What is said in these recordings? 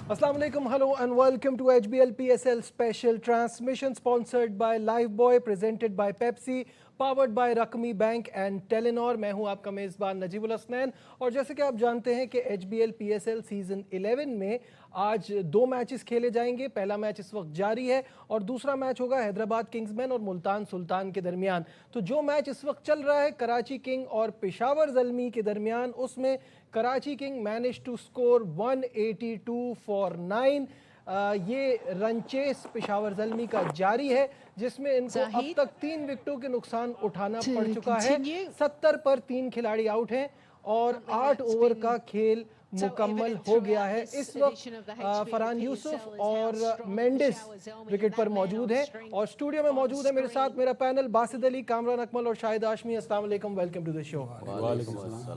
Assalamu alaikum, hello and welcome to HBL PSL special transmission sponsored by Lifebuoy, presented by Pepsi, powered by रकमी bank and Telenor. मैं हूं आपका मेज़बान नजीबुल हसनैन और जैसे कि आप जानते हैं कि HBL PSL सीज़न 11 में आज दो मैचेस खेले जाएंगे। पहला मैच इस वक्त जारी है और दूसरा मैच होगा हैदराबाद किंग्समैन और मुल्तान सुल्तान के दरमियान। तो जो मैच इस वक्त चल रहा है कराची किंग और पेशावर ज़ल्मी के दरमियान, उसमें Karachi Kings manage to score 182 for 9। ये रन चेस पेशावर ज़ल्मी का जारी है जिसमें इनको अब तक 3 विकेटों के नुकसान उठाना पड़ चुका है। 70 पर 3 खिलाड़ी आउट हैं और 8 ओवर का खेल मुकम्मल हो गया है। इस वक्त फरहान यूसुफ और मेंडिस विकेट पर मौजूद हैं और स्टूडियो में मौजूद है मेरे साथ मेरा पैनल बासित अली, कामरान अकमल और शाहिद हाशमी। अस्सलाम वालेकुम, welcome to the show.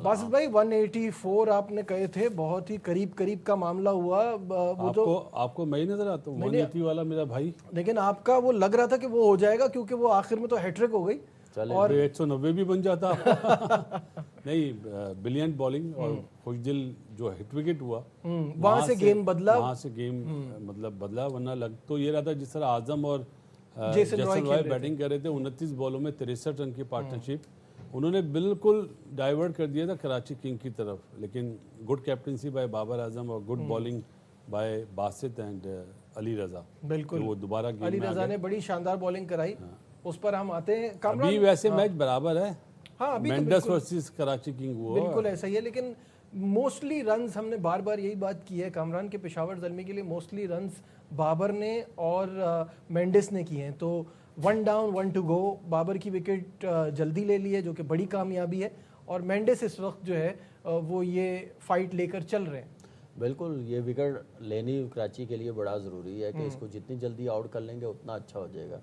Basit भाई 184 आपने कहे थे, बहुत ही करीब करीब का मामला हुआ। वो तो आपको मैं ही नजर आता हूँ 180 वाला मेरा भाई, लेकिन आपका वो लग रहा था कि वो हो जाएगा क्योंकि वो आखिर में तो हैट्रिक हो गई और 190 भी बन जाता नहीं, ब्रिलियंट बॉलिंग और खुशदिल जो हिट विकेट हुआ वहां से गेम बदला, वहां से गेम मतलब बदला। वरना लग तो ये रहा था जिस तरह आजम और जेसन रॉय बैटिंग कर रहे थे 29 बॉलों में 63 रन की पार्टनरशिप, उन्होंने बिल्कुल डाइवर्ट कर दिया था कराची किंग की तरफ। लेकिन good captaincy by Babar Azam और good bowling by Basit and Ali Raza, बिल्कुल वो दोबारा अली रजा ने बड़ी शानदार बॉलिंग कराई। उस पर हम आते हैं। अभी वैसे मैच बराबर है, हाँ अभी मेंडिस वर्सेस कराची किंग वो बिल्कुल ऐसा ही है, लेकिन मोस्टली रन्स हमने बार बार यही बात की है कामरान के पेशावर ज़ल्मी के लिए मोस्टली रन्स बाबर ने और मेंडिस ने किए हैं। तो 1 डाउन 1 टू गो, बाबर की विकेट जल्दी ले ली है जो कि बड़ी कामयाबी है और मेंडिस इस वक्त जो है वो ये फाइट लेकर चल रहे हैं। बिल्कुल, ये विकेट लेनी कराची के लिए बड़ा ज़रूरी है कि इसको जितनी जल्दी आउट कर लेंगे उतना अच्छा हो जाएगा।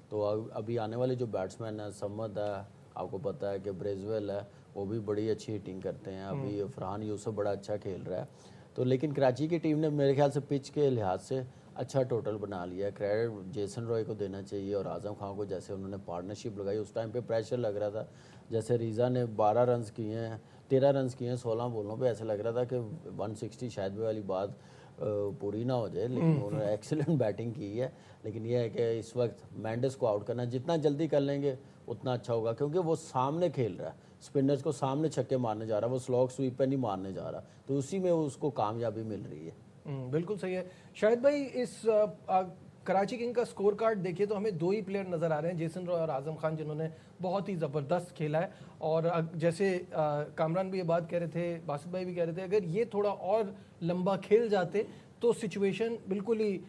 तो अभी आने वाले जो बैट्समैन है, समद है, आपको पता है कि ब्रेजवेल है, वो भी बड़ी अच्छी हिटिंग करते हैं। अभी फरहान यूसुफ बड़ा अच्छा खेल रहा है। तो लेकिन कराची की टीम ने मेरे ख्याल से पिच के लिहाज से अच्छा टोटल बना लिया है। क्रेडिट जेसन रॉय को देना चाहिए और आजम खान को, जैसे उन्होंने पार्टनरशिप लगाई उस टाइम पे प्रेशर लग रहा था। जैसे रीज़ा ने 12 रन किए हैं, 13 रन किए हैं 16 बॉलों पे, ऐसा लग रहा था कि 160 शायद भी वाली बात पूरी ना हो जाए, लेकिन उन्होंने एक्सीलेंट बैटिंग की है। लेकिन यह है कि इस वक्त मेंडिस को आउट करना जितना जल्दी कर लेंगे उतना अच्छा होगा, क्योंकि वो सामने खेल रहा है, स्पिनर्स को सामने छक्के मारने जा रहा है, वो स्लॉग स्वीप पे नहीं मारने जा रहा, तो उसी में उसको कामयाबी मिल रही है। बिल्कुल सही है। शायद भाई इस कराची किंग का स्कोर कार्ड देखिए तो हमें दो ही प्लेयर नज़र आ रहे हैं, जेसन रॉय और आजम खान, जिन्होंने बहुत ही ज़बरदस्त खेला है। और जैसे कामरान भी ये बात कह रहे थे, बासित भाई भी कह रहे थे, अगर ये थोड़ा और लंबा खेल जाते तो सिचुएशन बिल्कुल ही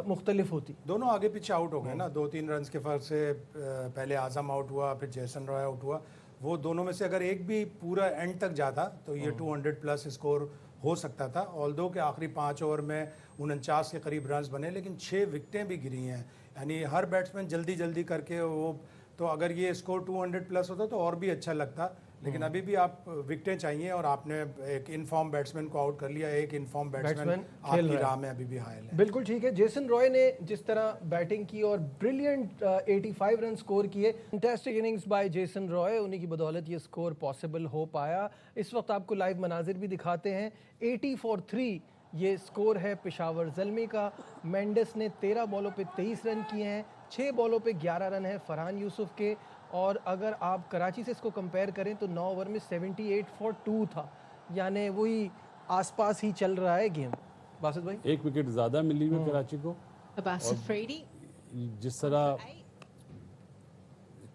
मुख्तलिफ होती। दोनों आगे पीछे आउट हो गए ना, 2-3 रन के फर्क से। पहले आजम आउट हुआ, फिर जेसन रॉय आउट हुआ। वो दोनों में से अगर एक भी पूरा एंड तक जाता तो ये 200 प्लस स्कोर हो सकता था। ऑल्दो के आखिरी 5 ओवर में 49 के करीब रन्स बने, लेकिन 6 विकेटें भी गिरी हैं। यानी हर बैट्समैन जल्दी जल्दी करके वो, तो अगर ये स्कोर 200 प्लस होता तो और भी अच्छा लगता। लेकिन अभी भी आप विकेटें चाहिए और आपने एक इनफॉर्म बैट्समैन को आउट कर लिया। एक इनफॉर्म बैट्समैन आपकी राह में अभी भी हायल है। बिल्कुल ठीक है। जेसन रॉय ने जिस तरह बैटिंग की और ब्रिलियंट 85 रन स्कोर किए, fantastic innings bye Jason Roy, उन्हीं की बदौलत ये स्कोर पॉसिबल हो पाया। इस वक्त आपको लाइव मनाजिर भी दिखाते हैं। 80 फॉर 3 ये स्कोर है पेशावर ज़ल्मी का। मेंडिस ने 13 बॉलों पे 23 रन किए हैं, 6 बॉलों पे 11 रन है फरहान यूसुफ के। और अगर आप कराची से इसको कंपेयर करें तो 9 ओवर में 78 फॉर 2 था, यानी वही आसपास ही चल रहा है गेम। बासित भाई एक विकेट ज़्यादा मिली हुई कराची को, जिस तरह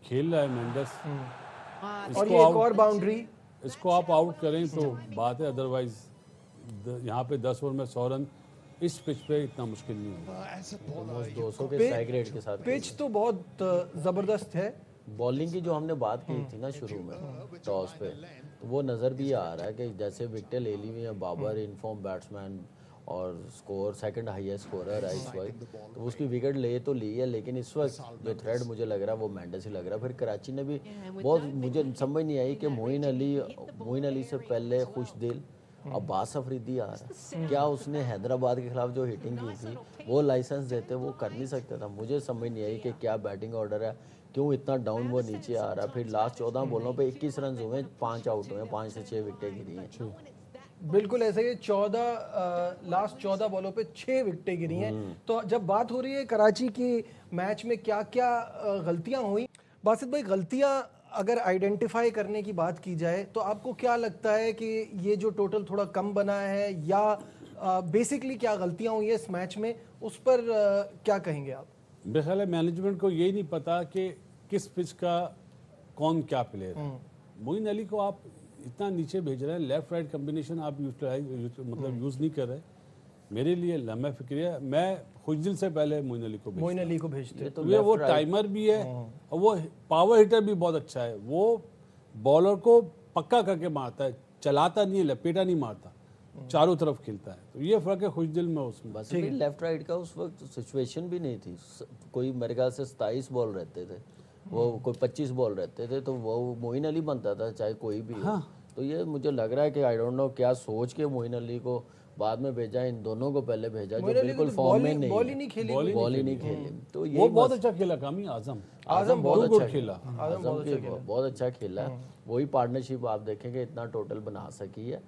खेल रहा है मेंडिस, और ये एक और बाउंड्री, इसको आप आउट करें तो बात है, अदरवाइज यहाँ पे 10 ओवर में 100 रन इस पिच पे इतना मुश्किल नहीं होगा। 200 के स्ट्राइक रेट के साथ पिच तो बहुत ज़बरदस्त है। बॉलिंग की जो हमने बात की थी ना शुरू में टॉस पे, तो वो नज़र भी आ रहा है कि जैसे विकेटें ले ली हुई हैं बाबर, इनफॉर्म बैट्समैन और स्कोर सेकंड हाईएस्ट स्कोरर है इस वक्त, तो उसकी विकेट ले तो ली है। लेकिन इस वक्त जो थ्रेड मुझे लग रहा है वो मेंडिस ही लग रहा है। फिर कराची ने भी बहुत, मुझे समझ नहीं आई कि मोइन अली से पहले खुशदिल, अब्बास अफरीदी आ रहा है, क्या उसने हैदराबाद के खिलाफ जो हिटिंग की थी वो लाइसेंस देते, वो कर नहीं सकता था। मुझे समझ नहीं आई कि क्या बैटिंग ऑर्डर है, क्यों इतना डाउन वो नीचे आ रहा है। फिर लास्ट 14 बॉलों पे 21 रन हुए, 5 आउट हुए, 5 से 6 विकेटें गिरी हैं। बिल्कुल ऐसे ही 14 लास्ट 14 बॉलों पे 6 विकेटें गिरी हैं। तो जब बात हो रही है कराची की मैच में क्या क्या गलतियां हुई, बासित भाई, गलतियां अगर आइडेंटिफाई करने की बात की जाए तो आपको क्या लगता है कि ये जो टोटल थोड़ा कम बना है या बेसिकली क्या गलतियां हुई है इस मैच में, उस पर क्या कहेंगे आप? मेरे ख्याल है मैनेजमेंट को यही नहीं पता कि किस पिच का कौन क्या प्लेयर है। मोइन अली को आप इतना नीचे भेज रहे हैं, लेफ्ट राइट कम्बिनेशन आप मतलब यूज़ नहीं कर रहे। मेरे लिए लम्हा फिक्रिया, मैं खुशदिल से पहले मोइन अली को मोइन अली को भेजते तो वो टाइमर भी है और वो पावर हिटर भी बहुत अच्छा है। वो बॉलर को पक्का करके मारता है, चलाता नहीं है, लपेटा नहीं मारता, चारों तरफ खेलता है। तो ये फर्क है खुशदिल में उसमें। बस लेफ्ट राइट का उस वक्त सिचुएशन भी नहीं थी। कोई मेरे ख्याल से 27 बॉल रहते थे, वो कोई 25 बॉल रहते थे, तो वो मोइन अली बनता था चाहे कोई भी हो। तो ये मुझे लग रहा है कि आई डोंट नो क्या सोच के मोइन अली को बाद में भेजा, इन दोनों को पहले भेजा जो बिल्कुल फॉर्म में नहीं, बॉल ही नहीं खेली, बॉल ही नहीं खेली। तो वो बहुत अच्छा खेला कामी आजम बहुत अच्छा खेला। बहुत अच्छा खेला। वही पार्टनरशिप आप देखेंगे इतना टोटल बना सकी है।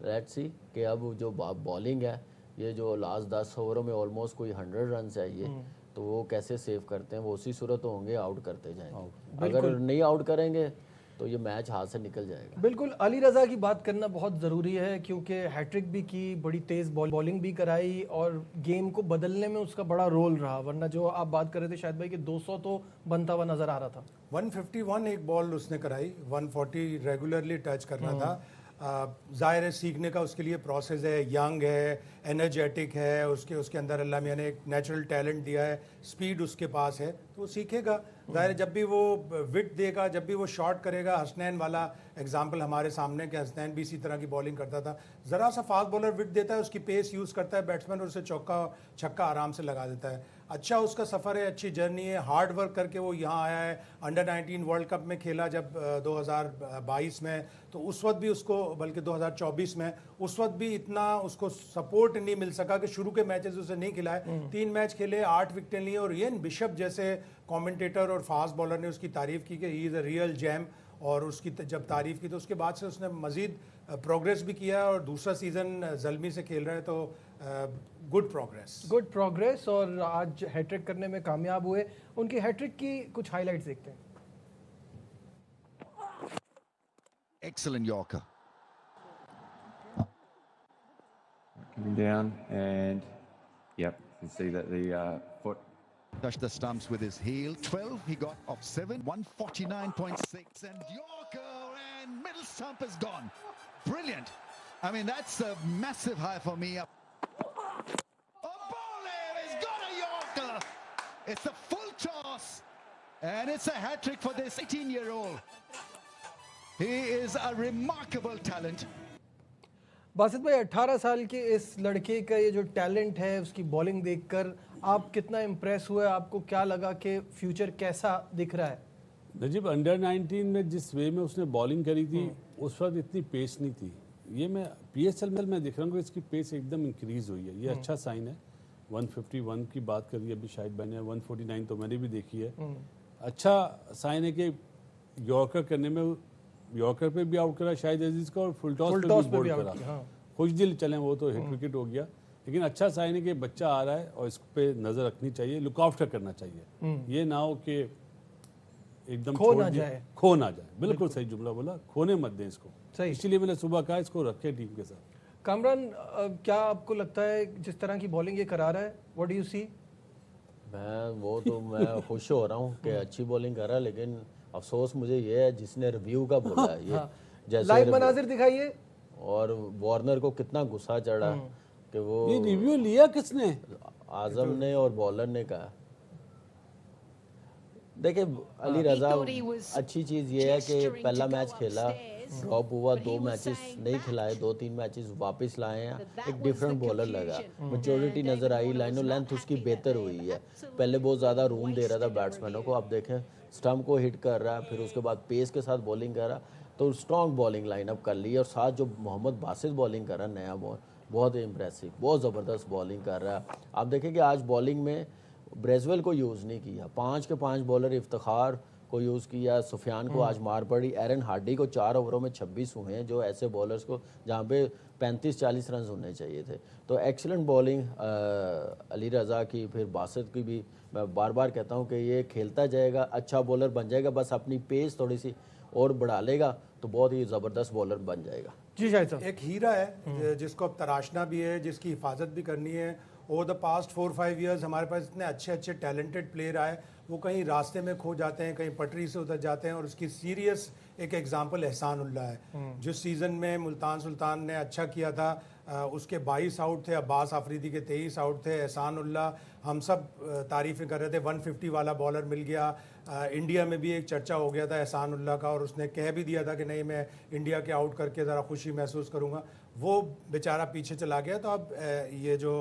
लेट्स सी कि अब जो बॉलिंग है, ये जो लास्ट 10 ओवरों में ऑलमोस्ट कोई 100 रन चाहिए, तो वो कैसे सेव करते हैं। वो उसी सूरत होंगे आउट करते जाएंगे। अगर नहीं आउट करेंगे तो ये मैच हाथ से निकल जाएगा। बिल्कुल, अली रज़ा की बात करना बहुत ज़रूरी है क्योंकि हैट्रिक भी की, बड़ी तेज़ बॉलिंग भी कराई और गेम को बदलने में उसका बड़ा रोल रहा। वरना जो आप बात कर रहे थे शायद भाई कि 200 तो बनता हुआ नज़र आ रहा था। 151 एक बॉल उसने कराई, 140 रेगुलरली टच करना था। ज़ाहिर है सीखने का उसके लिए प्रोसेस है, यंग है, एनर्जेटिक है, उसके अंदर अल्लाह मियां ने एक नेचुरल टैलेंट दिया है, स्पीड उसके पास है, तो वो सीखेगा। ज़ाहिर है जब भी वो विट देगा, जब भी वो शॉट करेगा, हसनैन वाला एग्जांपल हमारे सामने कि हसनैन भी इसी तरह की बॉलिंग करता था। ज़रा सा फास्ट बॉलर विट देता है, उसकी पेस यूज़ करता है बैट्समैन और उसे चौका छक्का आराम से लगा देता है। अच्छा उसका सफ़र है, अच्छी जर्नी है, हार्ड वर्क करके वो यहाँ आया है। अंडर 19 वर्ल्ड कप में खेला जब 2022 में, तो उस वक्त भी उसको, बल्कि 2024 में, उस वक्त भी इतना उसको सपोर्ट नहीं मिल सका कि शुरू के मैचेस उसे नहीं खिलाए। 3 मैच खेले, 8 विकेटें ली और इयन बिशप जैसे कमेंटेटर और फास्ट बॉलर ने उसकी तारीफ़ की कि he is a real jam. और उसकी जब तारीफ़ की तो उसके बाद से उसने मज़ीद प्रोग्रेस भी किया और दूसरा सीज़न ज़ल्मी से खेल रहे हैं, तो गुड प्रोग्रेस। और आज हैट्रिक करने में कामयाब हुए। उनकी हैट्रिक की कुछ हाइलाइट्स देखते हैं। Excellent Yorker. Coming down and yep, you can see that the foot Touched the stumps with his heel. 12 he got off 7. 149.6 and Yorker and middle stump is gone. Brilliant. I mean, that's a massive high for me. Bowler has got a Yorker. It's a full toss and it's a hat-trick for this 18-year-old. He is a remarkable talent. Basit भाई, 18 साल के इस लड़के का ये जो talent है, उसकी बॉलिंग देखकर आप कितना इम्प्रेस हुए? आपको क्या लगा कि फ्यूचर कैसा दिख रहा है? नजीब, अंडर 19 में जिस वे में उसने बॉलिंग करी थी उस वक्त इतनी पेस नहीं थी। ये मैं PSL में दिख रहा हूँ कि इसकी पेस एकदम इंक्रीज हुई है। ये अच्छा साइन है। 151 की बात करी अभी शायद मैंने, 149 तो मैंने भी देखी है। अच्छा साइन है कि यॉर्कर करने में, यॉर्कर पे भी आउट करा शायद अजीज को और फुल टॉस पे भी बोल्ड करा। खुशदिल चले वो तो हिट विकेट हो गया, लेकिन अच्छा साइन है कि बच्चा आ रहा है और इस पे नजर रखनी चाहिए, लुक आफ्टर करना चाहिए। ये ना हो कि एकदम खो ना जाए। बिल्कुल सही जुमला बोला, खोने मत दें इसको। इसीलिए मैंने सुबह कहा इसको रखे टीम के साथ। कामरान, क्या आपको लगता है जिस तरह की बॉलिंग ये करा रहा है, व्हाट डू यू सी? मैं खुश हो रहा हूँ कि अच्छी बॉलिंग कर रहा है, लेकिन अफसोस मुझे ये है जिसने रिव्यू का बोला है ये जैसे लाइव मनाजिर दिखाइए। और वार्नर को कितना गुस्सा चढ़ा कि वो ये रिव्यू लिया किसने? आजम ने और बॉलर ने कहा। देखिए अली रजा, अच्छी चीज़ ये है कि पहला मैच खेला, ड्रॉप हुआ, 2 मैचेस नहीं खिलाए, 2-3 मैचेस वापस लाए हैं, एक डिफरेंट बॉलर लगा, मैच्योरिटी नज़र आई, लाइन ऑफ लेंथ उसकी बेहतर हुई है। पहले बहुत ज़्यादा रूम दे रहा था बैट्समैनों को, अब देखें स्टम्प को हिट कर रहा है, फिर उसके बाद पेस के साथ बॉलिंग कर रहा, तो स्ट्रॉन्ग बॉलिंग लाइनअप कर ली। और साथ जो मोहम्मद बासित बॉलिंग कर रहा है, नया बॉल, बहुत इम्प्रेसिव, बहुत ज़बरदस्त बॉलिंग कर रहा है। आप देखें कि आज बॉलिंग में ब्रेजवेल को यूज़ नहीं किया, 5 के 5 बॉलर इफ्तिखार को यूज़ किया, सुफियान को आज मार पड़ी, एरन हार्डी को 4 ओवरों में 26 हुए हैं, जो ऐसे बॉलर्स को जहाँ पे 35-40 रन होने चाहिए थे। तो एक्सीलेंट बॉलिंग अली रज़ा की, फिर बासित की भी मैं बार बार कहता हूँ कि ये खेलता जाएगा, अच्छा बॉलर बन जाएगा, बस अपनी पेस थोड़ी सी और बढ़ा लेगा तो बहुत ही ज़बरदस्त बॉलर बन जाएगा। जी शायद साहब। एक हीरा है जिसको अब तराशना भी है, जिसकी हिफाजत भी करनी है। ओवर द पास्ट 4-5 ईयर्स हमारे पास इतने अच्छे अच्छे टैलेंटेड प्लेयर आए, वो कहीं रास्ते में खो जाते हैं, कहीं पटरी से उतर जाते हैं, और उसकी सीरियस एक एग्जांपल एहसान उल्लाह है। जिस सीज़न में मुल्तान सुल्तान ने अच्छा किया था, उसके 22 आउट थे, अब्बास आफरीदी के 23 आउट थे। एहसान उल्लाह, हम सब तारीफ़ें कर रहे थे, 150 वाला बॉलर मिल गया। इंडिया में भी एक चर्चा हो गया था एहसान उल्लाह का, और उसने कह भी दिया था कि नहीं, मैं इंडिया के आउट करके ज़रा खुशी महसूस करूँगा। वो बेचारा पीछे चला गया। तो अब ये जो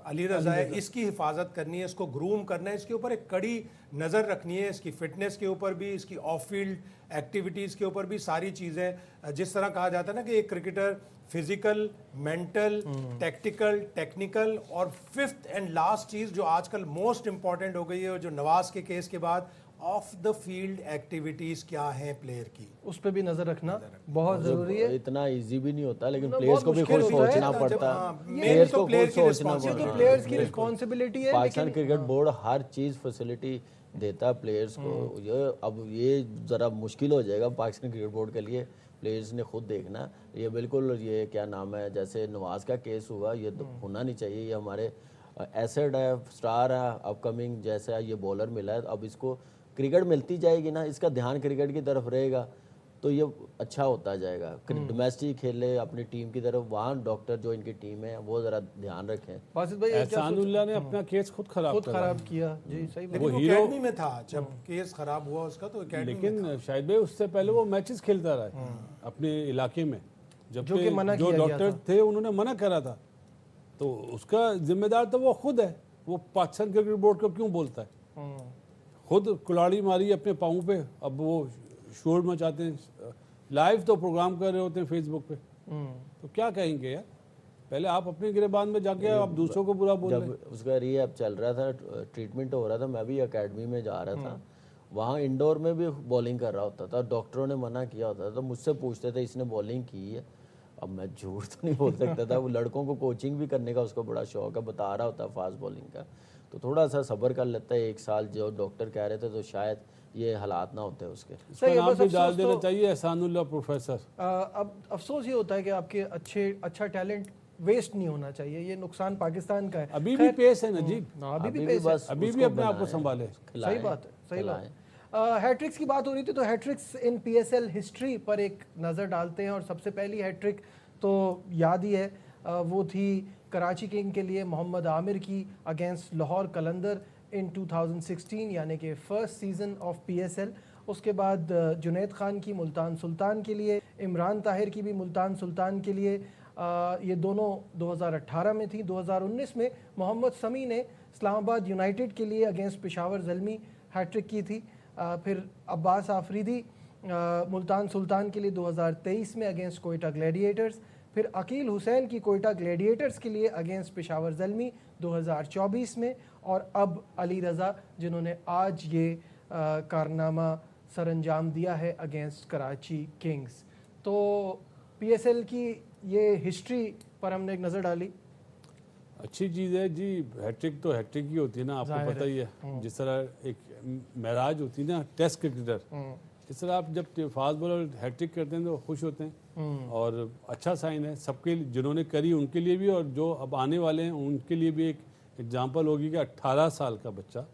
अली रज़ा है, इसकी हिफाजत करनी है, इसको ग्रूम करना है, इसके ऊपर एक कड़ी नज़र रखनी है, इसकी फ़िटनेस के ऊपर भी, इसकी ऑफ फील्ड एक्टिविटीज़ के ऊपर भी, सारी चीज़ें। जिस तरह कहा जाता है ना कि एक cricketer physical, mental, tactical, technical, और फिफ्थ एंड लास्ट चीज़ जो आजकल मोस्ट इंपॉर्टेंट हो गई है, जो नवाज के केस के बाद, ऑफ द फील्ड एक्टिविटीज़ क्या हैं प्लेयर की, उस पर भी नज़र रखना बहुत ज़रूरी है। इतना इजी भी नहीं होता, लेकिन मतलब प्लेयर्स बहुत को भी मुश्किल खुद होता है। सोचना पड़ता हाँ, है, main प्लेयर्स तो को player खुद की सोचना responsibility ये तो पड़ता प्लेयर्स है। की रिस्पॉन्सिबिलिटी है, पाकिस्तान लेकिन क्रिकेट बोर्ड हर चीज़ फैसिलिटी देता है प्लेयर्स को। ये अब ये ज़रा मुश्किल हो जाएगा पाकिस्तान क्रिकेट बोर्ड के लिए, प्लेयर्स ने खुद देखना। ये बिल्कुल, ये क्या नाम है, जैसे नवाज का केस हुआ, ये तो होना नहीं चाहिए। ये हमारे एसेट है, स्टार है अपकमिंग, जैसा ये बॉलर मिला है, अब इसको क्रिकेट मिलती जाएगी ना, इसका ध्यान क्रिकेट की तरफ रहेगा तो ये अच्छा होता जाएगा। डोमेस्टिक खेले अपनी टीम की तरफ, वहाँ डॉक्टर जो इनकी टीम है वो ज़रा ध्यान रखें। बासित भाई ये क्या एहसानुल्लाह ने अपना केस खुद खराब खुद करा। खराब किया? जी सही बात। लेकिन वो हीरो- एकेडमी में था जब केस खराब हुआ उसका, तो एकेडमी में था। लेकिन शायद भाई उससे पहले वो मैचेस खेलता रहा है अपने इलाके में, जो कि जबकि मना जो किया गया डॉक्टर थे उन्होंने मना करा था। तो उसका जिम्मेदार तो वो खुद है, वो पाकिस्तान क्रिकेट बोर्ड को क्यों बोलता है? खुद कुल्हाड़ी मारी अपने पाँव पे, अब वो शोर मचाते हैं, लाइव तो प्रोग्राम कर रहे होते हैं फेसबुक पे, तो क्या कहेंगे यार? पहले आप अपने गिरबान में जाके आप दूसरों को बुरा बोल रहे हैं। जब उसका रिहैब चल रहा था, ट्रीटमेंट हो रहा था, मैं भी एकेडमी में जा रहा था, वहाँ इंडोर में भी बॉलिंग कर रहा होता था, डॉक्टरों ने मना किया होता था, तो मुझसे पूछते थे इसने बॉलिंग की है। अब मैं झूठ तो नहीं बोल सकता था, वो लड़कों को कोचिंग भी करने का उसको बड़ा शौक है, बता रहा होता फास्ट बॉलिंग का, तो थोड़ा सा सब्र कर लेता है 1 साल, जो डॉक्टर कह रहे थे, तो शायद ये हालात ना होते उसके। उसका सही है, नाम बस भी डाल अफसोस देना तो- चाहिए एहसानुल्लाह प्रोफेसर। अब अफसोस ये होता है कि आपके अच्छा टैलेंट वेस्ट नहीं होना चाहिए, ये नुकसान पाकिस्तान का है। अभी भी पेस है नजीब, अभी भी पेस है। बस अभी भी उसको अपने आप को बनाएं, संभाले। सही बात है, सही बात खिलाएं। है। हैट्रिक्स की बात हो रही थी, तो हैट्रिक्स इन पीएसएल हिस्ट्री पर एक नज़र डालते हैं, और सबसे पहली हैट्रिक तो याद ही है, वो थी कराची किंग के लिए मोहम्मद आमिर की अगेंस्ट लाहौर कलंदर इन 2016, यानी कि फर्स्ट सीज़न ऑफ पीएसएल। उसके बाद जुनैद खान की मुल्तान सुल्तान के लिए, इमरान ताहिर की भी मुल्तान सुल्तान के लिए, ये दोनों 2018 में थी। 2019 में मोहम्मद समी ने इस्लामाबाद यूनाइटेड के लिए अगेंस्ट पेशावर ज़ल्मी हैट्रिक की थी। फिर अब्बास आफरीदी मुल्तान सुल्तान के लिए 2023 में अगेंस्ट कोयटा ग्लैडिएटर्स, फिर अकील हुसैन की कोयटा ग्लैडिएटर्स के लिए अगेंस्ट पेशावर ज़ल्मी 2024 में, और अब अली रज़ा जिन्होंने आज ये कारनामा सरअंजाम दिया है अगेंस्ट कराची किंग्स। तो पीएसएल की ये हिस्ट्री पर हमने एक नज़र डाली। अच्छी चीज़ है जी, हैट्रिक तो हैट्रिक ही होती है ना, आपको पता ही है। जिस तरह एक महराज होती है ना टेस्ट क्रिकेटर, इस तरह आप जब फास्ट बॉलर हैट्रिक करते हैं तो खुश होते हैं, और अच्छा साइन है सबके लिए, जिन्होंने करी उनके लिए भी, और जो अब आने वाले हैं उनके लिए भी एक एग्जाम्पल होगी कि 18 साल का बच्चा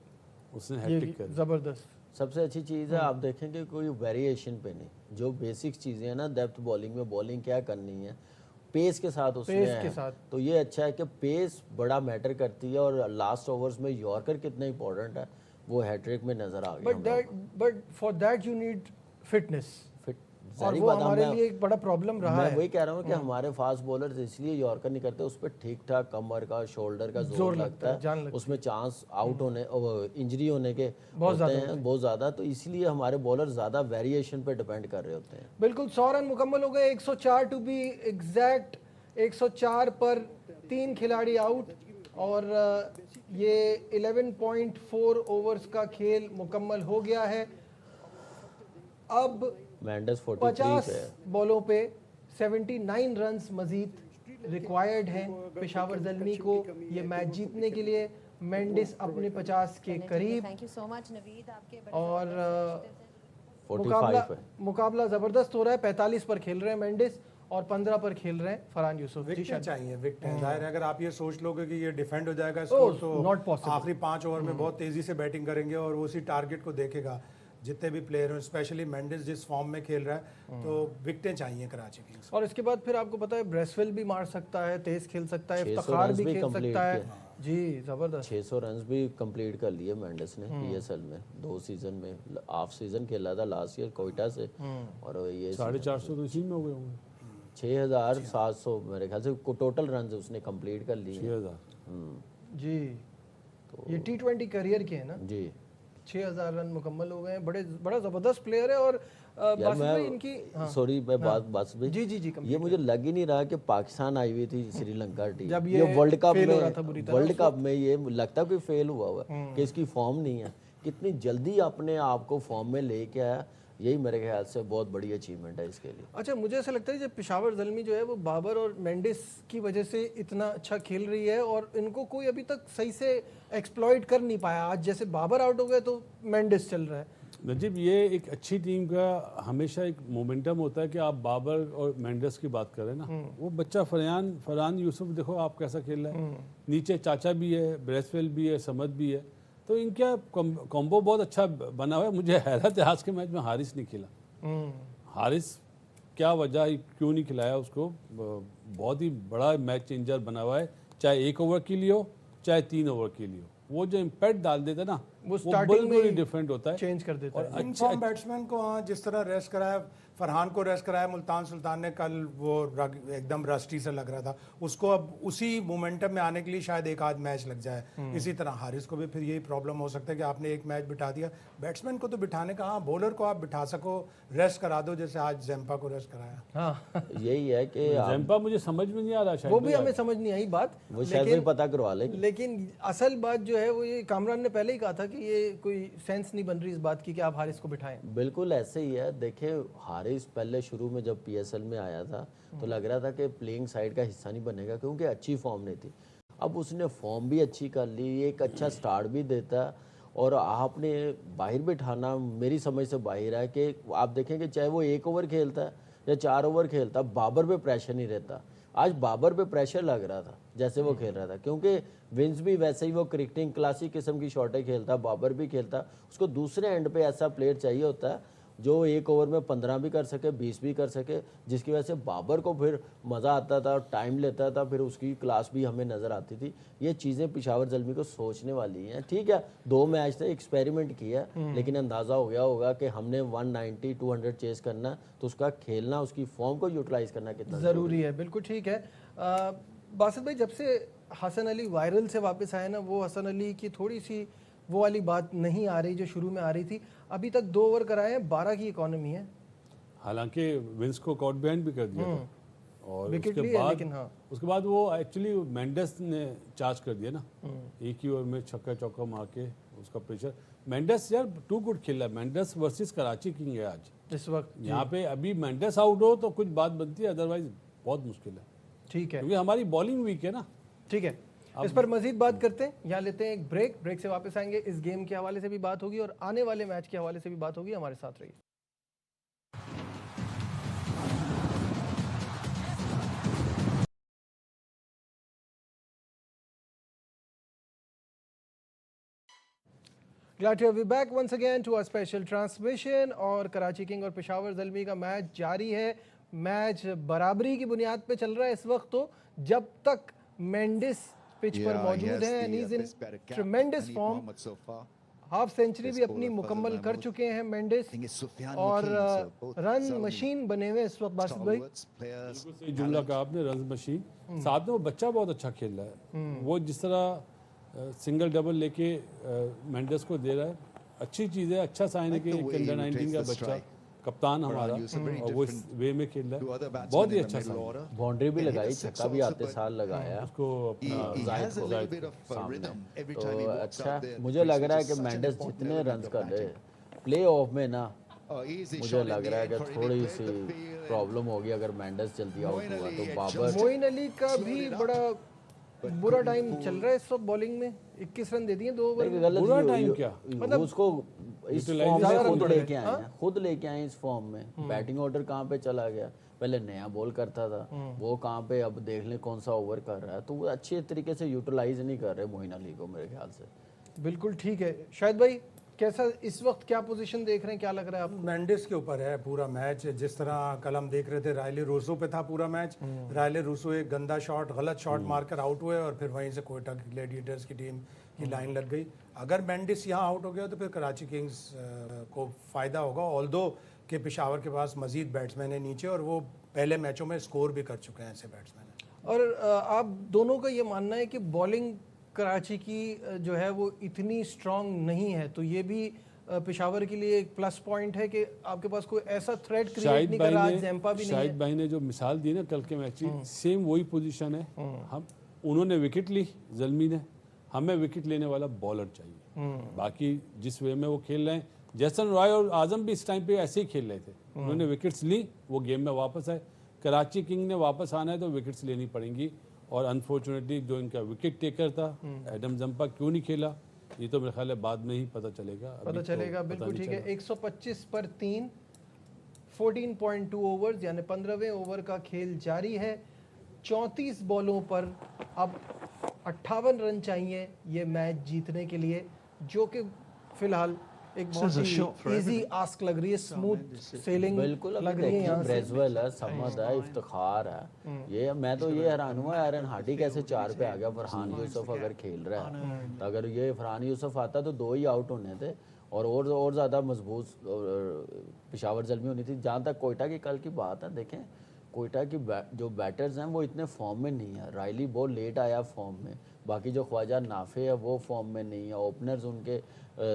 उसने हैट्रिक करी। ज़बरदस्त। सबसे अच्छी चीज़ है, आप देखेंगे कोई वेरिएशन पे नहीं, जो बेसिक चीज़ें हैं ना, डेप्थ बॉलिंग में बॉलिंग क्या करनी है, पेस के साथ उसमें पेस के है। साथ। तो ये अच्छा है कि पेस बड़ा मैटर करती है, और लास्ट ओवर्स में यॉर्कर कितना इंपॉर्टेंट है वो हैट्रिक में नज़र आ गया। But for that you need fitness, fit और सारी वो बात हमारे हम लिए एक बड़ा प्रॉब्लम रहा मैं है। वही कह रहा हूँ कि हमारे फास्ट बॉलर्स इसलिए यॉर्कर नहीं करते, उस पर ठीक ठाक कमर का, शोल्डर का जोर लगता जान है, लगता उसमें चांस आउट होने, इंजरी होने के बहुत होते हैं बहुत ज़्यादा, तो इसलिए हमारे बॉलर ज़्यादा वेरिएशन पे डिपेंड कर रहे होते हैं। बिल्कुल 100 रन मुकम्मल हो गए, 104 टू बी एग्जैक्ट, 104 पर 3 खिलाड़ी आउट, और ये 11.4 ओवर्स का खेल मुकम्मल हो गया है। अब मैंडस 43 50 पे बॉलों पे 79 रन्स मजीद रिक्वायर्ड हैं पेशावर ज़ल्मी को ये मैच जीतने के लिए। मेंडिस अपने 50 के करीब thank you so much Naveed, आपके और 45 है। मुकाबला ज़बरदस्त हो रहा है। 45 पर खेल रहे हैं मेंडिस और 15 पर खेल रहे हैं फरहान यूसुफ। जी विकेट चाहिए, विकेट जाहिर है। अगर आप ये सोच लोगे कि ये डिफेंड हो जाएगा Oh, स्कोर, not तो possible. आखिरी 5 ओवर में बहुत तेजी से बैटिंग करेंगे और वो उसी टारगेट को देखेगा जितने भी प्लेयर हैं, स्पेशली मेंडिस जिस फॉर्म में खेल रहा है, तो विकेटें चाहिए कराची किंग्स। और इसके बाद फिर आपको पता है ब्रेसवेल भी मार सकता है, तेज खेल सकता है, 600 इफ्तिखार रन्स भी भी खेल complete सकता है। किए। जी जबरदस्त। 600 रन्स भी कंप्लीट कर लिए मेंडिस ने पीएसएल में 2 सीजन में। हाफ सीजन खेला था लास्ट ईयर कोयटा से, और ये 450 तो इसी में हो गए होंगे। 6700 मेरे ख्याल से टोटल रन्स उसने कंप्लीट कर लिए। 6000। जी ये T20 करियर के हैं ना, जी 6000 रन मुकम्मल हो गए हैं। बड़ा ज़बरदस्त प्लेयर है। और यार बासित भाई मैं इनकी सॉरी मैं बात भी जी जी जी ये मुझे लग ही नहीं रहा कि पाकिस्तान आई हुई थी श्रीलंका टीम। जब ये ये वर्ल्ड कप fail हो रहा में था बुरी तरह वर्ल्ड कप में ये लगता कोई फेल हुआ हुआ है कि इसकी फॉर्म नहीं है। कितनी जल्दी अपने आप को फॉर्म में लेके आया, यही मेरे ख्याल से बहुत बड़ी अचीवमेंट है इसके लिए। अच्छा मुझे ऐसा लगता है जब पेशावर ज़ल्मी जो है वो बाबर और मेंडिस की वजह से इतना अच्छा खेल रही है और इनको कोई अभी तक सही से एक्सप्लॉइट कर नहीं पाया। आज जैसे बाबर आउट हो गए तो मेंडिस चल रहा है। नजीब, ये एक अच्छी टीम का हमेशा एक मोमेंटम होता है कि आप बाबर और मेंडिस की बात करें ना, वो बच्चा फरहान यूसुफ देखो आप कैसा खेल रहा है। नीचे चाचा भी है, ब्रेसवेल भी है, समद भी है, तो इनका कॉम्बो बहुत अच्छा बना हुआ है। मुझे हैरत है आज के मैच में हारिस नहीं खेला। हारिस क्या वजह, क्यों नहीं खिलाया उसको? बहुत ही बड़ा मैच चेंजर बना हुआ है, चाहे 1 ओवर के लिए हो चाहे 3 ओवर के लिए हो। वो जो इम्पैक्ट डाल देता है ना, वो स्टार्टिंग में बिल्कुल डिफरेंट होता है, चेंज कर देता है। इन फॉर्म बैट्समैन को हाँ जिस तरह रेस्ट कराया, फरहान को रेस्ट कराया मुल्तान सुल्तान ने, कल वो एकदम रस्टी से लग रहा था उसको, अब उसी मोमेंटम में आने के लिए शायद एक आध मैच लग जाए। इसी तरह हारिस को भी फिर यही प्रॉब्लम हो सकता है कि आपने एक मैच बिठा दिया। बैट्समैन को तो बिठाने का, हाँ बॉलर को आप बिठा सको, रेस्ट करा दो, जैसे आज जैम्पा को रेस्ट कराया। हाँ यही है कि जैम्पा मुझे समझ में नहीं आ रहा शायद। वो भी हमें समझ नहीं आई बात, वो शायद भी पता करवा लेंगे। लेकिन असल बात जो है वो ये कामरान ने पहले ही कहा था कि ये कोई सेंस नहीं बन रही इस बात की कि आप हारिस को बिठाएं। बिल्कुल ऐसे ही है। देखिए हारिस पहले शुरू में जब पीएसएल में आया था तो लग रहा था कि प्लेइंग साइड का हिस्सा नहीं बनेगा क्योंकि अच्छी फॉर्म नहीं थी। अब उसने फॉर्म भी अच्छी कर ली, एक अच्छा स्टार्ट भी देता, और आपने बाहर बिठाना मेरी समझ से बाहर है कि आप देखेंगे चाहे वो 1 ओवर खेलता है या 4 ओवर खेलता, बाबर पे प्रेशर नहीं रहता। आज बाबर पे प्रेशर लग रहा था जैसे वो खेल रहा था, क्योंकि विंस भी वैसे ही वो क्रिकेटिंग क्लासिक किस्म की शॉटें खेलता, बाबर भी खेलता। उसको दूसरे एंड पे ऐसा प्लेयर चाहिए होता है जो 1 ओवर में 15 भी कर सके, 20 भी कर सके, जिसकी वजह से बाबर को फिर मज़ा आता था, टाइम लेता था, फिर उसकी क्लास भी हमें नज़र आती थी। ये चीज़ें पेशावर ज़ल्मी को सोचने वाली हैं। ठीक है 2 मैच से एक्सपेरिमेंट किया, लेकिन अंदाज़ा हो गया होगा कि हमने 190 200 चेस करना, तो उसका खेलना, उसकी फॉर्म को यूटिलाइज करना कितना ज़रूरी है। बिल्कुल ठीक है। बासित भाई, जब से हसन अली वायरल से वापस आए ना, वो हसन अली की थोड़ी सी वो वाली बात नहीं आ रही जो शुरू में आ रही थी। अभी तक 2 ओवर कराए हैं, 12 की इकॉनमी है। हालांकि विंस को कॉट बैंड भी कर दिया था, और विकेट उसके ली है, बाद लेकिन हाँ उसके बाद वो एक्चुअली मेंडिस ने चार्ज कर दिया ना, एक ही ओवर में छक्का चौका मार के उसका प्रेशर। मेंडिस यार टू गुड खेला है। मेंडिस वर्सेस कराची किंग है आज इस वक्त। यहाँ पे। अभी मेंडिस आउट हो तो कुछ बात बनती है, अदरवाइज बहुत मुश्किल है, ठीक है, क्योंकि हमारी बॉलिंग वीक है ना। ठीक है। इस पर मजीद बात करते हैं, यहाँ लेते हैं एक ब्रेक से वापस आएंगे। इस गेम के हवाले से भी बात होगी और आने वाले मैच के हवाले से भी बात होगी। हमारे साथ रहिए। Glad to have you back once again to our special transmission। और कराची किंग और पेशावर ज़ल्मी का मैच जारी है। मैच बराबरी की बुनियाद पे चल रहा है इस वक्त। तो जब तक मेंडिस पिच पर मौजूद हैं, and he's in tremendous form, half century भी अपनी मुकम्मल कर चुके हैं मेंडिस, और रन मशीन बने हुए इस वक्त। बासित भाई सही जुमला कहा आपने, रन मशीन। साथ में वो बच्चा बहुत अच्छा खेल रहा है। वो जिस तरह सिंगल डबल लेके मेंडिस को दे रहा है, अच्छी चीज़ है, अच्छा साइन है कि अंडर 19 का बच्चा कप्तान हमारा, और वो इस वे में खेल रहा है, बहुत ही अच्छा साइन। बाउंड्री भी लगाई, छक्का भी आते साल लगाया उसको तो अच्छा। मुझे लग रहा है कि मेंडिस जितने रन कर रहे प्ले ऑफ में ना, मुझे लग रहा है कि थोड़ी सी प्रॉब्लम होगी अगर मेंडिस जल्दी आउट हुआ तो बाबर मोइन अली का भी बड़ा बुरा टाइम चल रहा है इस वक्त बॉलिंग में। 21 रन दे दिए 2 ओवर में। गलत बुरा टाइम क्या? मतलब उसको इस फॉर्म में खुद लेके आए इस फॉर्म में। बैटिंग ऑर्डर कहाँ पे चला गया, पहले नया बॉल करता था वो कहाँ पे, अब देख ले कौन सा ओवर कर रहा है, तो वो अच्छे तरीके से यूटिलाइज नहीं कर रहे मोइन अली को मेरे ख्याल से। बिल्कुल ठीक है। शायद भाई कैसा इस वक्त क्या पोजीशन देख रहे हैं, क्या लग रहा है आपको? मेंडिस के ऊपर है पूरा मैच। जिस तरह कल हम देख रहे थे रायले रूसो पे था पूरा मैच। रायले रूसो एक गंदा शॉट, गलत शॉट मारकर आउट हुए और फिर वहीं से कोयटा ग्लैडिएटर्स की टीम की लाइन लग गई। अगर मेंडिस यहाँ आउट हो गया तो फिर कराची किंग्स को फ़ायदा होगा। ऑल्दो कि पेशावर के पास मजीद बैट्समैन है नीचे और वो पहले मैचों में स्कोर भी कर चुके हैं ऐसे बैट्समैन। और आप दोनों का ये मानना है कि बॉलिंग कराची की जो है वो इतनी स्ट्रांग नहीं है, तो ये भी पेशावर के लिए एक प्लस पॉइंट है कि आपके पास कोई ऐसा थ्रेट क्रिएट नहीं कर रहा। जैम्पा भी नहीं है। शाहिद भाई ने जो मिसाल दी ना कल के मैच की, सेम वही पोजीशन है। हम उन्होंने विकेट ली ज़ल्मी ने, हमें विकेट लेने वाला बॉलर चाहिए। बाकी जिस वे में वो खेल रहे हैं, जैसन रॉय और आजम भी इस टाइम पे ऐसे ही खेल रहे थे। उन्होंने विकेट्स ली, वो गेम में वापस आए। कराची किंग ने वापस आना है तो विकेट्स लेनी पड़ेंगी। और अनफॉर्चुनेटली जो इनका विकेट टेकर था एडम जंपा क्यों नहीं खेला, ये तो मेरे ख्याल है बाद में ही पता चलेगा। बिल्कुल ठीक है। 125 पर 3, 14.2 ओवर्स यानी 15वें ओवर का खेल जारी है। 34 बॉलों पर अब 58 रन चाहिए ये मैच जीतने के लिए, जो कि फिलहाल एक बहुत ही इजी आस्क लग रही है, स्मूथ सेलिंग बिल्कुल लग रही है। यहाँ ब्रेजवेल है, समद है, इफ्तिखार है। ये मैं तो ये हैरान हुआ एरन हार्डी कैसे 4 पे आ गया। फरहान यूसुफ अगर खेल रहा है तो अगर ये फरहान यूसुफ आता तो 2 ही आउट होने थे और ज़्यादा मजबूत पेशावर ज़ल्मी होनी थी। जहाँ तक कोयटा की कल की बात है, देखें कोयटा की जो बैटर्स हैं वो इतने फॉर्म में नहीं है। रायली बहुत लेट आया फॉर्म में, बाकी जो ख्वाजा नाफे है वो फॉर्म में नहीं है। ओपनर्स उनके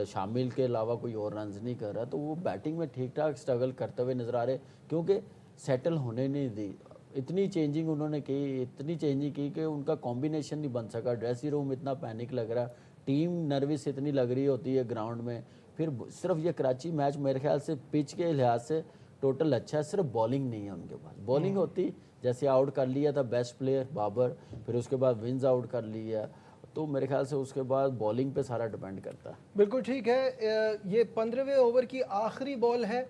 शामिल के अलावा कोई और रन्स नहीं कर रहा, तो वो बैटिंग में ठीक ठाक स्ट्रगल करते हुए नज़र आ रहे, क्योंकि सेटल होने नहीं दी। इतनी चेंजिंग उन्होंने की, इतनी चेंजिंग की कि उनका कॉम्बिनेशन नहीं बन सका। ड्रेसिंग रूम इतना पैनिक लग रहा, टीम नर्वस इतनी लग रही होती है ग्राउंड में। फिर सिर्फ ये कराची मैच मेरे ख्याल से पिच के लिहाज से टोटल अच्छा है, सिर्फ बॉलिंग नहीं है उनके पास। बॉलिंग होती, जैसे आउट कर लिया था बेस्ट प्लेयर बाबर, फिर उसके बाद विंस आउट कर लिया, तो मेरे ख्याल से उसके बाद बॉलिंग पे सारा डिपेंड करता है। बिल्कुल ठीक है। ये 15वें ओवर की आखिरी बॉल है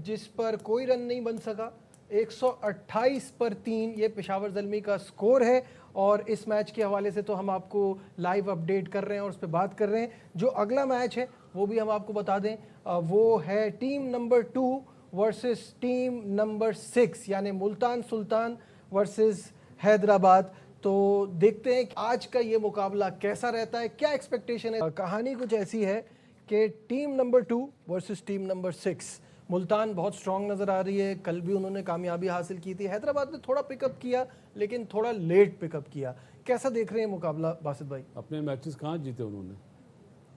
जिस पर कोई रन नहीं बन सका। 128 पर 3 ये पेशावर ज़ल्मी का स्कोर है। और इस मैच के हवाले से तो हम आपको लाइव अपडेट कर रहे हैं और उस पर बात कर रहे हैं। जो अगला मैच है वो भी हम आपको बता दें, वो है team number 2 versus team number 6 यानी मुल्तान सुल्तान वर्सेस हैदराबाद। तो देखते हैं कि आज का ये मुकाबला कैसा रहता है, क्या एक्सपेक्टेशन है। कहानी कुछ ऐसी है कि team number 2 versus team number 6, Multan बहुत स्ट्रांग नज़र आ रही है। कल भी उन्होंने कामयाबी हासिल की थी। हैदराबाद ने थोड़ा पिकअप किया लेकिन थोड़ा लेट पिकअप किया। कैसा देख रहे हैं मुकाबला बासित भाई? अपने मैचेस कहाँ जीते उन्होंने?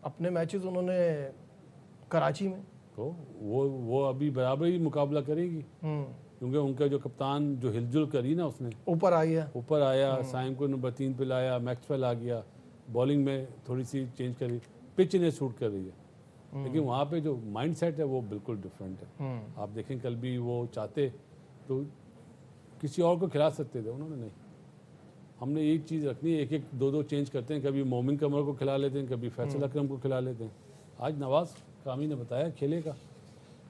अपने मैचेस उन्होंने कराची में, तो वो अभी बराबर ही मुकाबला करेगी, क्योंकि उनका जो कप्तान जो हिलजुल करी ना, उसने ऊपर आया, साइम को नंबर 3 पे लाया, मैक्सवेल आ गया, बॉलिंग में थोड़ी सी चेंज करी, पिच इन्हें सूट कर रही है। लेकिन वहाँ पे जो माइंड सेट है वो बिल्कुल डिफरेंट है। आप देखें कल भी वो चाहते तो किसी और को खिला सकते थे, उन्होंने नहीं। हमने एक चीज़ रखनी है, एक एक दो दो चेंज करते हैं, कभी मोमिन कमर को खिला लेते हैं, कभी फैसल अकरम को खिला लेते हैं। आज नवाज कामी ने बताया खेलेगा,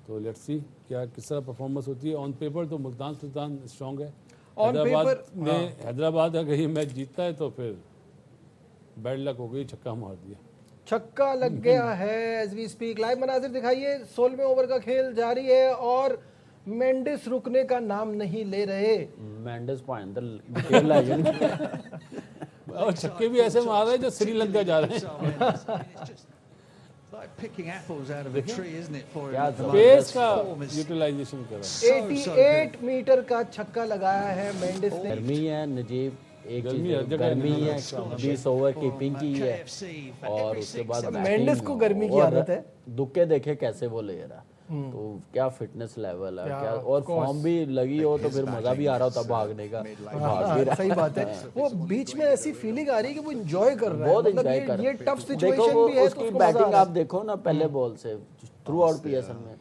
तो लेट्स सी क्या किस तरह परफॉर्मेंस होती है। ऑन पेपर तो मुल्तान सुल्तान स्ट्रॉन्ग है। हैदराबाद अगर ये मैच जीतता है तो फिर बैड लक हो गई, छक्का मार दिया, छक्का लग गया है। एज वी स्पीक लाइव मनाजिर दिखाइए। 16वें ओवर का खेल जारी है और मेंडिस रुकने का नाम नहीं ले रहे। मेंडिस पॉइंट और छक्के भी ऐसे मार रहे हैं जो श्रीलंका जा रहे हैं। पेस का यूटिलाइजेशन कर रहा है। 88 मीटर का छक्का लगाया है मेंडिस ने। गर्मी है नजीब, एक गर्मी है, 20 ओवर की पिंकी है और उसके बाद मेंडिस को गर्मी की आदत है। दुक्के देखे कैसे वो ले रहा, तो क्या फिटनेस लेवल है, क्या और फॉर्म भी लगी हो तो फिर मजा भी आ रहा होता भागने का। सही बात है। वो बीच में ऐसी फीलिंग आ रही है कि वो एंजॉय कर रहा है, बहुत एंजॉय कर रहा है। ये टफ सिचुएशन भी है तो उसकी बैटिंग आप देखो ना, पहले बॉल से थ्रू आउट पीएसएल में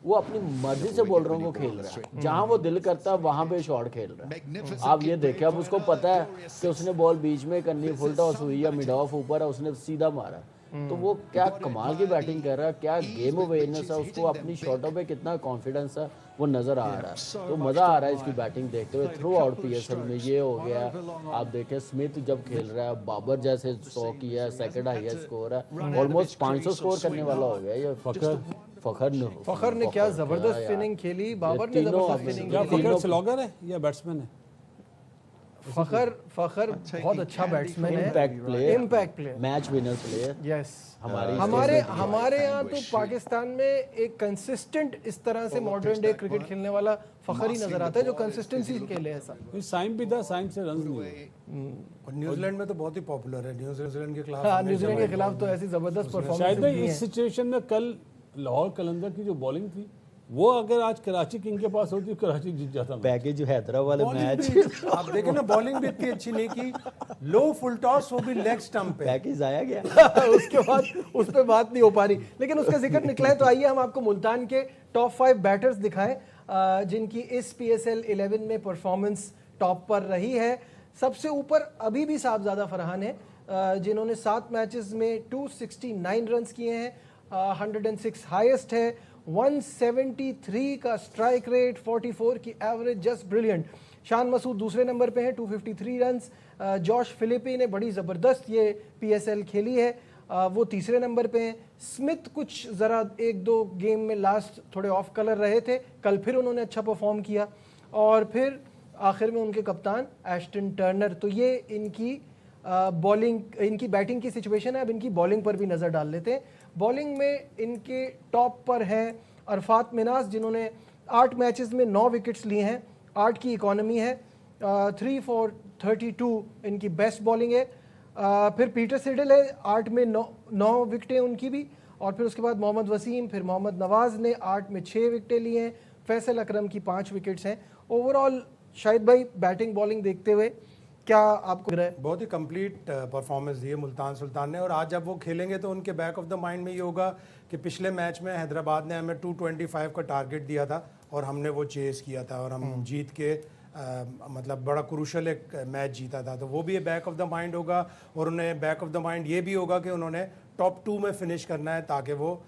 वो अपनी मर्जी से बॉलरों को खेल रहा है, जहां वो दिल करता है वहां पे शॉट खेल रहा है। आप ये देखें, अब उसको पता है कि उसने बॉल बीच में करनी, फुल टॉस हुई या मिड ऑफ ऊपर है, उसने सीधा मारा। तो वो क्या कमाल की बैटिंग कर रहा है, क्या गेम अवेयरनेस है, उसको अपनी शॉटों पे कितना कॉन्फिडेंस है वो नज़र आ रहा है। तो मज़ा आ रहा है इसकी बैटिंग देखते हुए थ्रू आउट पीएसएल में। ये हो गया, आप देखें स्मिथ जब खेल रहा है, बाबर जैसे 100 किया है, सेकंड हाईएस्ट स्कोर है, ऑलमोस्ट 500 स्कोर करने वाला हो गया ये फखर ने क्या जबरदस्त इनिंग खेली, बाबर ने जबरदस्त इनिंग क्या खेली। फखर स्लॉगर है या बैट्समैन है? फखर बहुत अच्छा बैट्समैन है, impact player, match winner player. Yes, हमारे हमारे यहाँ तो पाकिस्तान में एक कंसिस्टेंट इस तरह से मॉडर्न डे क्रिकेट खेलने वाला फखर ही नजर आता है जो कंसिस्टेंसी खेले ऐसा। साइम भी था, साइम से रन नहीं हुए। और न्यूजीलैंड में तो बहुत ही पॉपुलर है, न्यूजीलैंड के खिलाफ। हाँ, न्यूजीलैंड के खिलाफ तो ऐसी जबरदस्त परफॉर्मेंस शायद भाई इस सिचुएशन में कल लाहौर कलंदर की जो बॉलिंग थी वो अगर आज कराची किंग के पास होती कराची जीत जाता। पैकेज हैदराबाद वाले मैच आप देखें ना, बॉलिंग भी इतनी अच्छी नहीं की, लो फुल टॉस वो भी लेग स्टंप पे। पैकेज आया गया उसके बाद उस पर बात नहीं हो पा रही, लेकिन उसका जिक्र निकला है तो आइए हम आपको मुल्तान के टॉप 5 बैटर्स दिखाएं जिनकी इस PSL 11 में परफॉर्मेंस टॉप पर रही है। सबसे ऊपर अभी भी साहबजादा फरहान है जिन्होंने 7 मैचेस में 269 रन किए हैं, 106 हाईएस्ट है, 173 का स्ट्राइक रेट, 44 की average, just brilliant. Shan Masood दूसरे नंबर पे हैं, 253 रन्स। जॉश फिलिपी ने बड़ी ज़बरदस्त ये PSL खेली है, वो तीसरे नंबर पे हैं। स्मिथ कुछ ज़रा 1-2 गेम में लास्ट थोड़े ऑफ कलर रहे थे, कल फिर उन्होंने अच्छा परफॉर्म किया। और फिर आखिर में उनके कप्तान एस्टन टर्नर। तो ये इनकी बॉलिंग, इनकी बैटिंग की सिचुएशन है। अब इनकी बॉलिंग पर भी नज़र डाल लेते हैं। बॉलिंग में इनके टॉप पर हैं अरफात मिनास जिन्होंने 8 मैचेस में 9 विकेट्स लिए हैं, 8 की इकॉनमी है, 3 for 32 इनकी बेस्ट बॉलिंग है। फिर पीटर सिडल है, 8 में 9 विकेटें उनकी भी। और फिर उसके बाद मोहम्मद वसीम, फिर मोहम्मद नवाज़ ने 8 में 6 विकेटें लिए हैं, फैसल अकरम की 5 विकेट्स हैं। ओवरऑल शाहिद भाई बैटिंग बॉलिंग देखते हुए क्या आपको लग रहा है? बहुत ही कंप्लीट परफॉर्मेंस दी है मुल्तान सुल्तान ने। और आज जब वो खेलेंगे तो उनके बैक ऑफ द माइंड में ये होगा कि पिछले मैच में हैदराबाद ने हमें 225 का टारगेट दिया था और हमने वो चेस किया था और हम जीत के मतलब बड़ा क्रूशल एक मैच जीता था। तो वो भी बैक ऑफ द माइंड होगा और उन्हें बैक ऑफ द माइंड ये भी होगा कि उन्होंने टॉप 2 में फिनिश करना है ताकि वो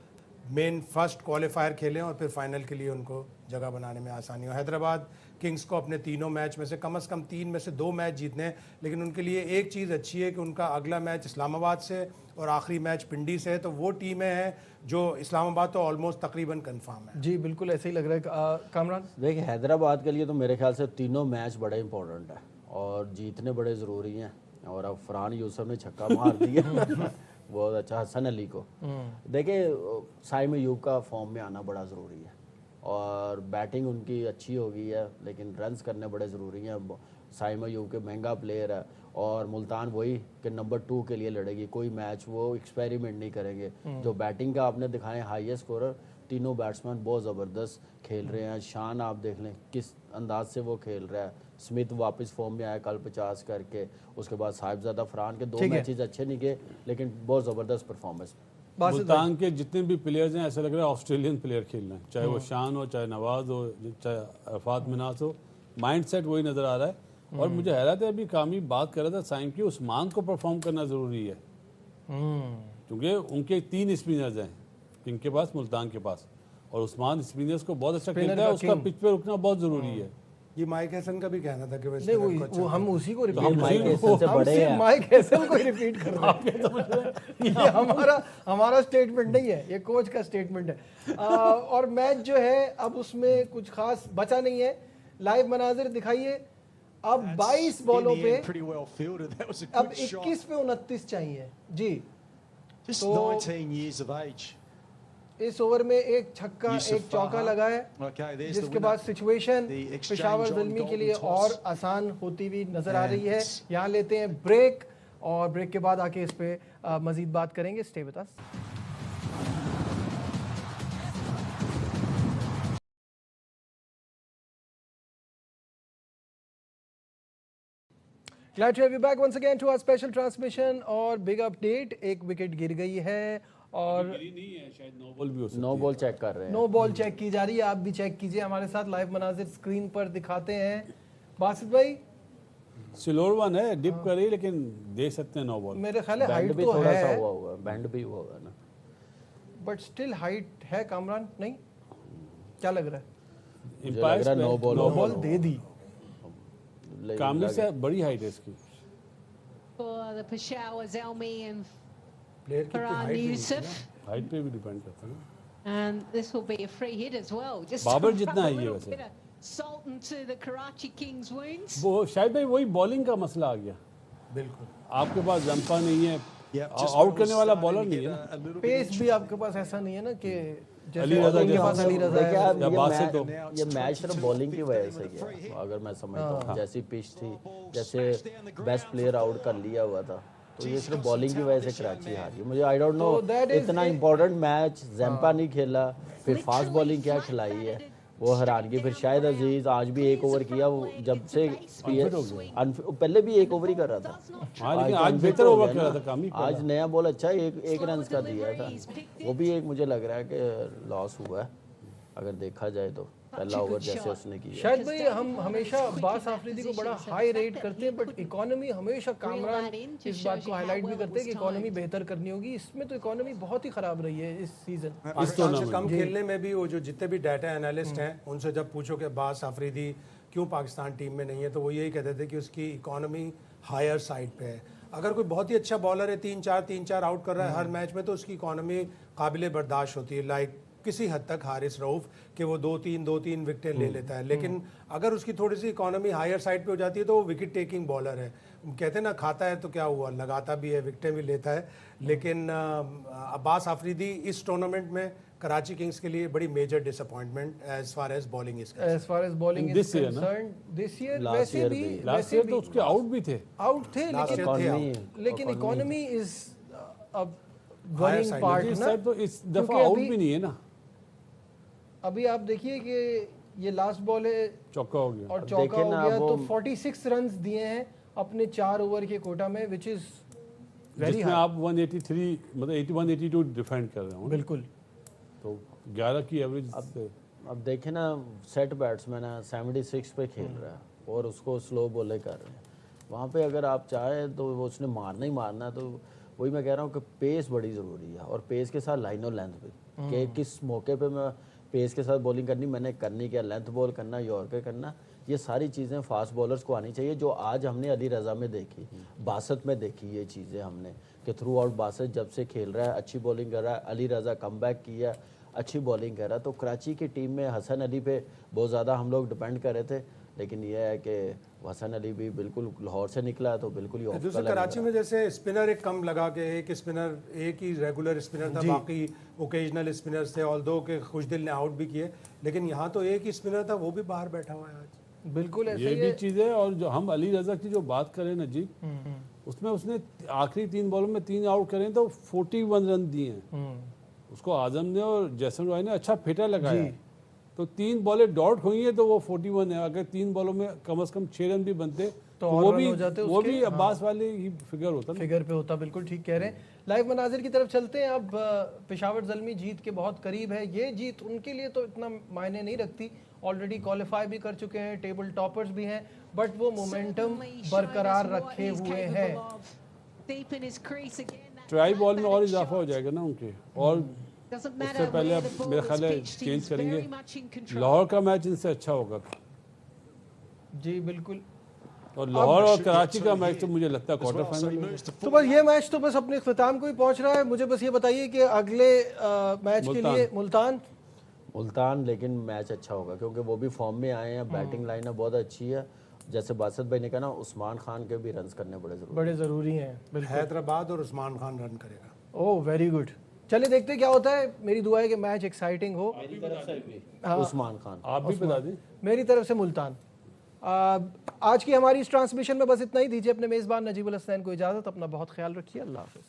मेन फर्स्ट क्वालिफायर खेलें और फिर फाइनल के लिए उनको जगह बनाने में आसानी हो। हैदराबाद किंग्स को अपने तीनों मैच में से कम 3 में से 2 मैच जीतने हैं, लेकिन उनके लिए एक चीज़ अच्छी है कि उनका अगला मैच इस्लामाबाद से और आखिरी मैच पिंडी से है। तो वो टीमें हैं जो इस्लामाबाद तो ऑलमोस्ट तकरीबन कंफर्म है। जी बिल्कुल ऐसे ही लग रहा है। कामरान देखिए, हैदराबाद के लिए तो मेरे ख्याल से तीनों मैच बड़े इंपॉर्टेंट है और जीतने बड़े ज़रूरी हैं। और अब फरहान यूसुफ ने छक्का मार दिया बहुत अच्छा, हसन अली को। देखिए, साइम अयूब का फॉर्म में आना बड़ा ज़रूरी है और बैटिंग उनकी अच्छी हो गई है, लेकिन रन्स करने बड़े ज़रूरी हैं। साइम अयूब के महंगा प्लेयर है और मुल्तान वही कि नंबर 2 के लिए लड़ेगी, कोई मैच वो एक्सपेरिमेंट नहीं करेंगे। जो बैटिंग का आपने दिखाए हाईएस्ट स्कोरर, तीनों बैट्समैन बहुत ज़बरदस्त खेल रहे हैं। शान आप देख लें किस अंदाज से वो खेल रहा है। स्मिथ वापस फॉर्म में आया कल 50 करके, उसके बाद साहिबजादा फरहान के 2 मैचेस अच्छे नहीं गए लेकिन बहुत ज़बरदस्त परफॉर्मेंस। मुल्तान के जितने भी प्लेयर्स हैं ऐसा लग रहा है ऑस्ट्रेलियन प्लेयर खेल रहे हैं, चाहे वो शान हो, चाहे नवाज हो, चाहे अरफात मिनास हो, माइंड सेट वही नज़र आ रहा है। और मुझे हैरत है, अभी कामी बात कर रहा था साइम की, उस्मान को परफॉर्म करना ज़रूरी है क्योंकि उनके 3 स्पिनर्स हैं किंग के पास, मुल्तान के पास, और उस्मान स्पिनर्स को बहुत अच्छा खेलता है, उसका पिच पे रुकना बहुत ज़रूरी है। ये माइक हैसन का भी कहना था कि वो हम उसी को रिपीट माइक हैसन से बड़े हैं। माइक हैसन को रिपीट कर रहे हैं। ये हमारा स्टेटमेंट नहीं है, ये कोच का स्टेटमेंट है। और मैच जो है अब उसमें कुछ खास बचा नहीं है। लाइव मनाजिर दिखाइए। अब 22 बॉलों पे अब 21 पे 29 चाहिए जी। तो इस ओवर में एक छक्का एक चौका लगा है जिसके बाद सिचुएशन पेशावर ज़ल्मी के लिए और आसान होती हुई नजर आ रही है। यहाँ लेते हैं ब्रेक और ब्रेक के बाद आके इस पे मजीद बात करेंगे। Stay with us. Glad to have you back once again to our special transmission और बिग अपडेट। एक विकेट गिर गई है और नहीं है, शायद नो बॉल भी हो सकती नो बॉल चेक कर रहे हैं। नो बॉल चेक की जा रही है, आप भी चेक कीजिए हमारे साथ, लाइव मनाजिर स्क्रीन पर दिखाते हैं। बासित भाई स्लोर वन है, डिप कर रही, लेकिन दे सकते हैं नो बॉल। मेरे ख्याल है बैंड हाइट भी तो थोड़ा सा है, हुआ होगा, बैंड भी हुआ होगा ना। बट स्टिल हाइट है कामरान, नहीं क्या लग रहा है? मुझे लग रहा है नो बॉल नो बॉल दे दी। कामली से बड़ी हाइट है इसकी। For the Peshawar, Zelmi and player की Farhan हाइट Yusuf. हाइट पे भी डिपेंड करता है ना। And this will be a free hit as well. Just Babar to जितना rub है a ये little वैसे। bit of salt into the Karachi Kings' wounds. वो शायद भाई वही बॉलिंग का मसला आ गया। बिल्कुल आपके पास जंपा नहीं है, Yeah, just आउट when करने it वाला was बॉलर starting to नहीं है get ना। a little bit पेस भी आपके पास ऐसा नहीं है ना कि अली जैसे रज़ा उनके जैसा। पास अली रज़ा देखिए है। अब या बासित ये हो। ये मैच सिर्फ बॉलिंग की वजह से गया, अगर मैं समझता हूँ। जैसी पिच थी, जैसे बेस्ट प्लेयर आउट कर लिया हुआ था, तो ये सिर्फ बॉलिंग की वजह से कराची हारी। मुझे आई डोंट नो, तो that is इतना a- इंपॉर्टेंट मैच जैम्पा नहीं खेला, फिर फास्ट बॉलिंग क्या खिलाई है, वो हैरानगी। फिर शायद अजीज आज भी एक ओवर किया, वो जब से पहले भी एक ओवर ही कर रहा था। हाँ, लेकिन तो आज unfit बेहतर हो ओवर गया कर रहा ना। था कामी पहला। आज नया बॉल अच्छा एक रन का दिया था, वो भी एक मुझे लग रहा है कि लॉस हुआ है अगर देखा जाए तो। पहला ओवर जैसे उसने किया। शायद भाई हम हमेशा बास आफरीदी को बड़ा हाई रेट करते हैं, बट इकोनॉमी हमेशा कामरान इस बात को हाईलाइट भी करते हैं कि इकोनॉमी बेहतर करनी होगी। इसमें तो इकोनॉमी बहुत ही खराब रही है इस सीजन। पाकिस्तान से कम खेलने में भी वो जो जितने भी डाटा एनालिस्ट हैं उनसे जब पूछो कि बास आफरीदी क्यों पाकिस्तान टीम में नहीं है, तो वो यही कहते थे कि उसकी इकोनॉमी हायर साइड पे है। अगर कोई बहुत ही अच्छा बॉलर है, 3-4 आउट कर रहा है हर मैच में, तो उसकी इकोनॉमी काबिल बर्दाश्त होती है। लाइक किसी हद तक हारिस रऊफ कि वो 2-3 विकेटें ले लेता है, लेकिन अगर उसकी थोड़ी सी इकोनॉमी हायर साइड पे हो जाती है तो वो विकेट टेकिंग बॉलर है। कहते हैं ना, खाता है तो क्या हुआ, लगाता भी है, विकेटें भी लेता है। लेकिन अब्बास आफरीदी इस टूर्नामेंट में कराची किंग्स के लिए बड़ी major disappointment as far as bowling is as far as bowling is This year ना? कंसर्न्ड, दिस ईयर Last वैसे year भी भी। लास्ट ईयर तो उसके आउट भी थे। आउट थे, Last लेकिन year थे इकोनॉमी लेकिन इकोनॉमी इज अब Higher वरिंग side, पार्ट इस ना। साइड तो इस दफा क्योंकि आउट अभी- भी नहीं है ना, अभी आप देखिए कि ये लास्ट बॉल है चौका हो गया। और अब चौका देखें हो ना, गया, वो- तो 46 रन्स दिए हैं अपने 4 ओवर के कोटा में, विच इज वेरी जिसमें हाई। आप 183 मतलब 81 82 डिफेंड कर रहे हो, बिल्कुल तो 11 की एवरेज से अब देखें ना, सेट बैट्समैन है, 76 पे खेल रहा है और उसको स्लो बॉले कर रहे हैं। वहाँ पे अगर आप चाहें तो वो उसने मारना ही मारना है। तो वही मैं कह रहा हूँ कि पेस बड़ी ज़रूरी है, और पेस के साथ लाइन और लेंथ भी, कि किस मौके पे मैं पेस के साथ बॉलिंग करनी, मैंने करनी क्या, लेंथ बॉल करना, यॉर्कर करना, ये सारी चीज़ें फास्ट बॉलर्स को आनी चाहिए, जो आज हमने अली रज़ा में देखी, बासत में देखी ये चीज़ें हमने, कि थ्रू आउट बासत जब से खेल रहा है अच्छी बॉलिंग कर रहा है, अली रज़ा कम बैक किया, अच्छी बॉलिंग कर रहा है। तो कराची की टीम में हसन अली पे बहुत ज़्यादा हम लोग डिपेंड कर रहे थे, लेकिन यह है कि हसन अली भी बिल्कुल लाहौर से निकला तो बिल्कुल ही off दूसरे का लग कराची रहा में जैसे स्पिनर एक कम लगा के एक ही रेगुलर स्पिनर था, बाकी ओकेजनल स्पिनर्स थे, ऑल्दो के खुशदिल ने आउट भी किए, लेकिन यहाँ तो एक ही स्पिनर था, वो भी बाहर बैठा हुआ है आज। बिल्कुल ऐसे ये ही भी है। चीज़ है। और जो हम अली रज़ा की जो बात करें नजीब, उसमें उसने आखिरी 3 बॉलों में 3 आउट करें तो 41 रन दिए हैं। उसको आजम ने और जैसन रॉय ने अच्छा फेटा लगाया है। तो 3 बॉलें डॉट हुई हैं तो वो 41 है। अगर 3 बॉलों में कम से कम 6 रन भी बनते तो और वो रन भी हो जाते वो उसके। भी अब्बास वाले ही फिगर होता ना। फिगर पे होता, बिल्कुल ठीक कह रहे हैं। लाइव मनाजिर की तरफ चलते हैं अब। पेशावर ज़ल्मी जीत के बहुत करीब है। ये जीत उनके लिए तो इतना मायने नहीं रखती, ऑलरेडी क्वालिफाई भी कर चुके हैं, टेबल टॉपर्स भी हैं, बट वो मोमेंटम बरकरार रखे हुए हैं। ट्राई बॉल में और इजाफा हो जाएगा ना उनके, और उससे पहले अब मेरा ख्याल है चेंज करेंगे। लाहौर का मैच इनसे अच्छा होगा, जी बिल्कुल। और लाहौर और कराची का मैच तो मुझे लगता है क्वार्टर फाइनल में। तो बस ये मैच तो बस अपने इख्तिताम को ही पहुंच रहा है। मुझे बस ये बताइए कि अगले मैच के लिए मुल्तान, लेकिन मैच अच्छा होगा क्योंकि वो भी फॉर्म में आए हैं, बैटिंग लाइनअप बहुत अच्छी है। जैसे बासत भाई ने कहा ना, उस्मान खान के भी रन्स करने बड़े ज़रूरी हैं। बिल्कुल। हैदराबाद और उस्मान खान रन करेगा। Oh very good. चलिए देखते हैं क्या होता है। मेरी दुआ है कि मैच एक्साइटिंग हो। उस्मान खान आप भी बता दें। मेरी तरफ से मुल्तान। आज की हमारी इस ट्रांसमिशन में बस इतना ही। दीजिए अपने मेज़बान नजीबुल हसनैन को इजाज़त। अपना बहुत ख्याल रखिए। अल्लाह हाफ़िज़।